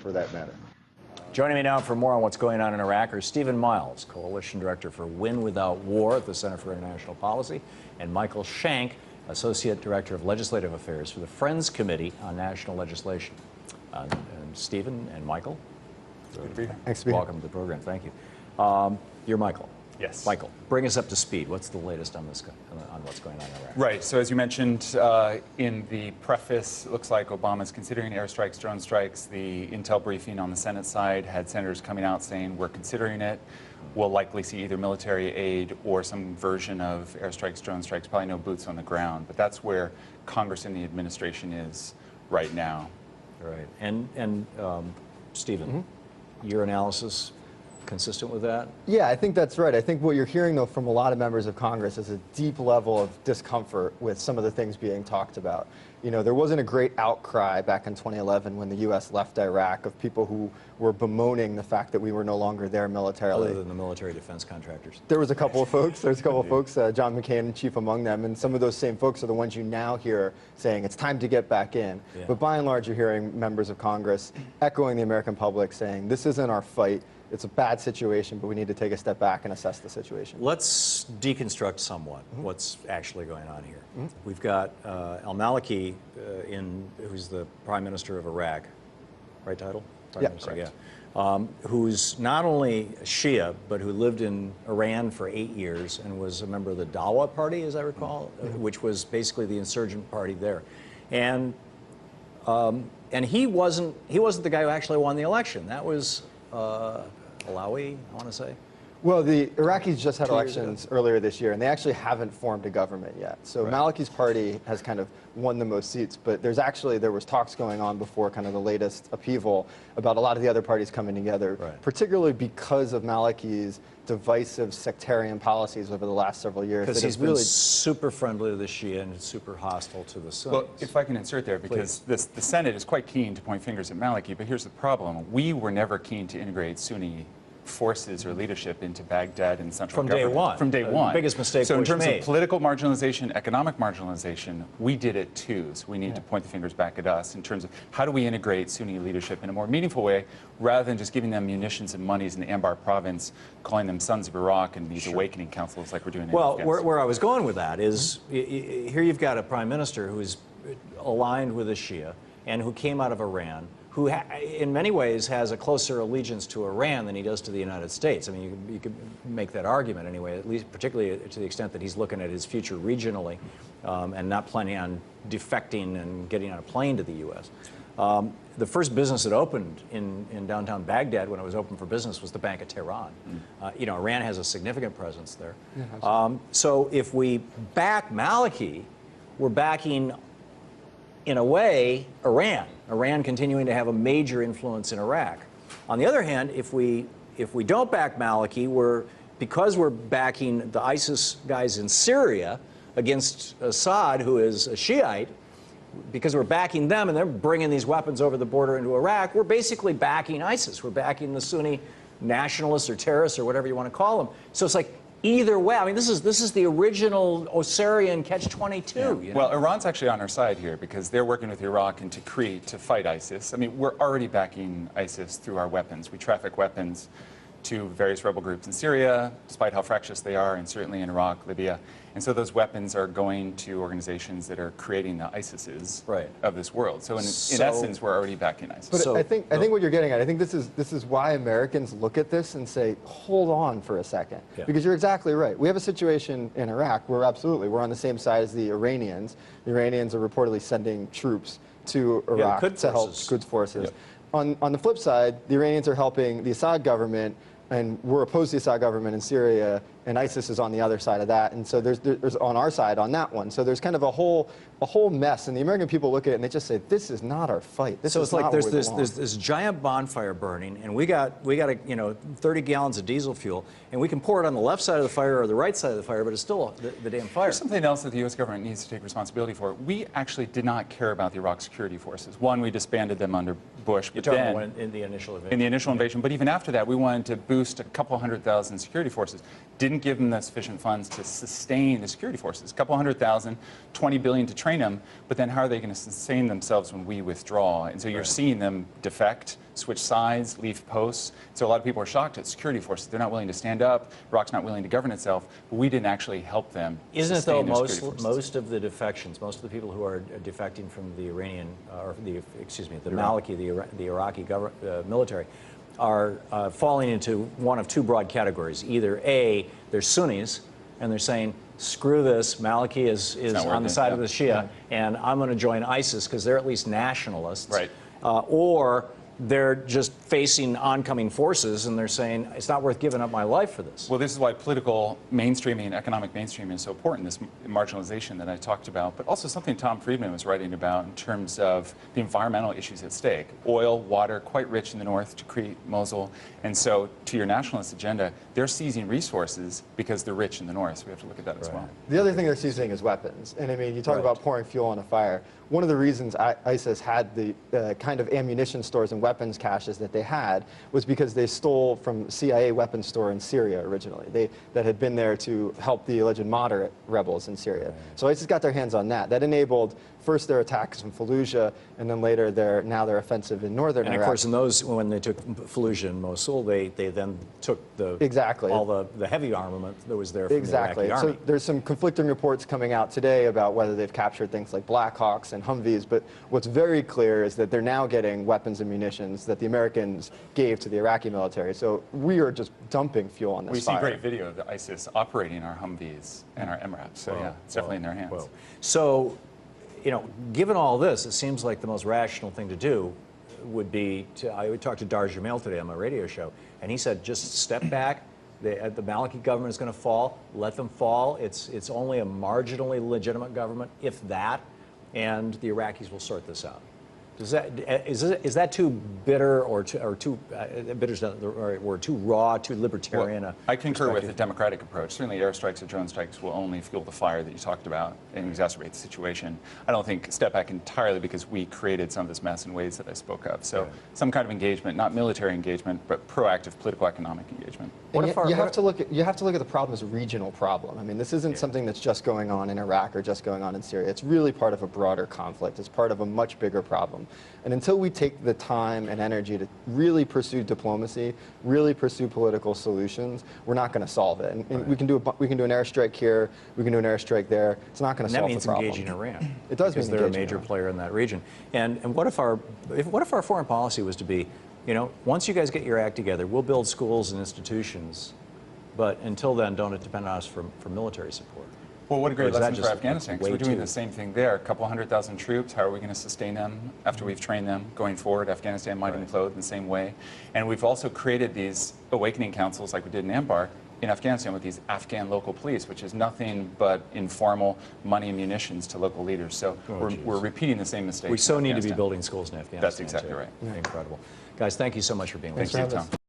for that matter. Joining me now for more on what's going on in Iraq are Stephen Miles, Coalition Director for Win Without War at the Center for International Policy, and Michael Shank, Associate Director of Legislative Affairs for the Friends Committee on National Legislation. And Stephen and Michael, good to be here. Thanks for being welcome to the program. Thank you. You're Michael. Yes. Michael, bring us up to speed. What's the latest on this, on what's going on in Iraq? Right. So as you mentioned in the preface, it looks like Obama's considering airstrikes, drone strikes. The intel briefing on the Senate side had senators coming out saying we're considering it. We'll likely see either military aid or some version of airstrikes, drone strikes, probably no boots on the ground. But that's where Congress and the administration is right now. Right. And Stephen, your analysis consistent with that? Yeah, I think that's right. I think what you're hearing, though, from a lot of members of Congress is a deep level of discomfort with some of the things being talked about. You know, there wasn't a great outcry back in 2011 when the U.S. left Iraq of people who were bemoaning the fact that we were no longer there militarily. Other than the military defense contractors. There was a couple of folks. There's a couple of folks, John McCain, chief among them, and some of those same folks are the ones you now hear saying it's time to get back in. Yeah. But by and large, you're hearing members of Congress echoing the American public saying this isn't our fight. It's a bad situation, but we need to take a step back and assess the situation. Let's deconstruct somewhat what's actually going on here. We've got al-Maliki, who's the Prime Minister of Iraq, right title? Prime Minister, correct. Yeah. Who's not only Shia, but who lived in Iran for 8 years and was a member of the Dawa Party, as I recall, which was basically the insurgent party there. And he wasn't the guy who actually won the election. That was Alawi, I want to say. Well, the Iraqis just had elections earlier this year, and they actually haven't formed a government yet. So Maliki's party has kind of won the most seats, but there was talks going on before kind of the latest upheaval about a lot of the other parties coming together, particularly because of Maliki's divisive sectarian policies over the last several years. Because he's been super friendly to the Shia and super hostile to the Sunnis. Well, if I can insert there, because the Senate is quite keen to point fingers at Maliki, but here's the problem. We were never keen to integrate Sunni forces or leadership into Baghdad and central government. From day one. From day one. The biggest mistake So in terms made. of political marginalization, economic marginalization, we did it too. So we need to point the fingers back at us in terms of how do we integrate Sunni leadership in a more meaningful way rather than just giving them munitions and monies in the Anbar province, calling them sons of Iraq and these awakening councils like we're doing in Afghanistan. Well, where I was going with that is here you've got a prime minister who's aligned with the Shia and who came out of Iran, who in many ways has a closer allegiance to Iran than he does to the United States. I mean, you could make that argument anyway, at least particularly to the extent that he's looking at his future regionally and not planning on defecting and getting on a plane to the U.S. The first business that opened in downtown Baghdad when it was open for business was the Bank of Tehran. You know, Iran has a significant presence there. So if we back Maliki, we're backing, in a way, Iran continuing to have a major influence in Iraq. On the other hand, if we don't back Maliki, because we're backing the ISIS guys in Syria against Assad, who is a Shiite, because we're backing them and they're bringing these weapons over the border into Iraq, we're basically backing ISIS. We're backing the Sunni nationalists or terrorists or whatever you want to call them. So it's like, either way, I mean, this is the original Osirian catch-22. Yeah. You know? Well, Iran's actually on our side here because they're working with Iraq and Tikrit to fight ISIS. I mean, we're already backing ISIS through our weapons. We traffic weapons to various rebel groups in Syria, despite how fractious they are, and certainly in Iraq, Libya. And so those weapons are going to organizations that are creating the ISISes of this world. So in essence, we're already backing ISIS. But I think what you're getting at, I think this is why Americans look at this and say, hold on for a second. Because you're exactly right. We have a situation in Iraq where we're on the same side as the Iranians. The Iranians are reportedly sending troops to Iraq to help Quds forces. On the flip side, the Iranians are helping the Assad government, and we're opposed to the Assad government in Syria, and ISIS is on the other side of that. And so there's on our side on that one. So there's kind of a whole mess, and the American people look at it and they just say, this is not our fight. This is not where we belong. There's this giant bonfire burning, and we got 30 gallons of diesel fuel, and we can pour it on the left side of the fire or the right side of the fire, but it's still the damn fire. There's something else that the U.S. government needs to take responsibility for. We actually did not care about the Iraq security forces. One, we disbanded them under Bush, but then in the initial invasion. In the initial invasion, but even after that, we wanted to boost a couple 100,000 security forces. Didn't give them the sufficient funds to sustain the security forces. A couple 100,000, $20 billion to train train them, but then how are they going to sustain themselves when we withdraw? And so you're seeing them defect, switch sides, leave posts. So a lot of people are shocked at security forces. They're not willing to stand up. Iraq's not willing to govern itself, but we didn't actually help them. Isn't it though most of the defections, most of the people who are defecting from the Iranian, or the Maliki, the Iraqi military, are falling into one of two broad categories. Either A, they're Sunnis, and they're saying, screw this, Maliki is on the side of the Shia, and I'm going to join ISIS because they're at least nationalists. Right. Or they're just facing oncoming forces and they're saying, it's not worth giving up my life for this. Well, this is why political mainstreaming and economic mainstreaming is so important, this marginalization that I talked about, but also something Tom Friedman was writing about in terms of the environmental issues at stake. Oil, water, quite rich in the north, Tikrit, Mosul, and so to your nationalist agenda, they're seizing resources because they're rich in the north, so we have to look at that as well. The other thing they're seizing is weapons. And I mean, you talk about pouring fuel on a fire. One of the reasons ISIS had the kind of ammunition stores and weapons caches that they had was because they stole from CIA weapons store in Syria originally. That had been there to help the alleged moderate rebels in Syria. So ISIS got their hands on that. That enabled first their attacks in Fallujah, and then later their offensive in northern Iraq. And of course, in those, when they took Fallujah and Mosul, they then took all the heavy armament that was there from the Iraqi army. So there's some conflicting reports coming out today about whether they've captured things like Blackhawks and Humvees, but what's very clear is that they're now getting weapons and munitions that the Americans gave to the Iraqi military. So we are just dumping fuel on this fire. We see great video of the ISIS operating our Humvees and our MRAPs, so yeah, it's definitely in their hands. So, you know, given all this, it seems like the most rational thing to do would be to, I talked to Dar Jamil today on my radio show, and he said, just step back. The Maliki government is going to fall. Let them fall. It's only a marginally legitimate government, if that, and the Iraqis will sort this out. Is that too bitter or too bitter's not the right word, too raw, too libertarian? Well, I concur with the democratic approach. Certainly airstrikes or drone strikes will only fuel the fire that you talked about and exacerbate the situation. I don't think step back entirely because we created some of this mess in ways that I spoke of. So some kind of engagement, not military engagement, but proactive political economic engagement. You have to look at the problem as a regional problem. I mean, this isn't something that's just going on in Iraq or just going on in Syria. It's really part of a broader conflict. It's part of a much bigger problem. And until we take the time and energy to really pursue diplomacy, really pursue political solutions, we're not going to solve it. And we can do an airstrike here, we can do an airstrike there. It's not going to solve the problem. That means engaging Iran. It does because mean they're a major player in that region. And what if our foreign policy was to be, you know, once you guys get your act together, we'll build schools and institutions, but until then, don't depend on us for military support. Well, what a great lesson for Afghanistan, because we're doing the same thing there. A couple 100,000 troops, how are we going to sustain them after we've trained them? Going forward, Afghanistan might implode in the same way. And we've also created these awakening councils like we did in Anbar in Afghanistan with these Afghan local police, which is nothing but informal money and munitions to local leaders. So we're repeating the same mistakes. We so need to be building schools in Afghanistan. That's exactly right. Incredible. Guys, thank you so much for being with us. Thank you, Tom.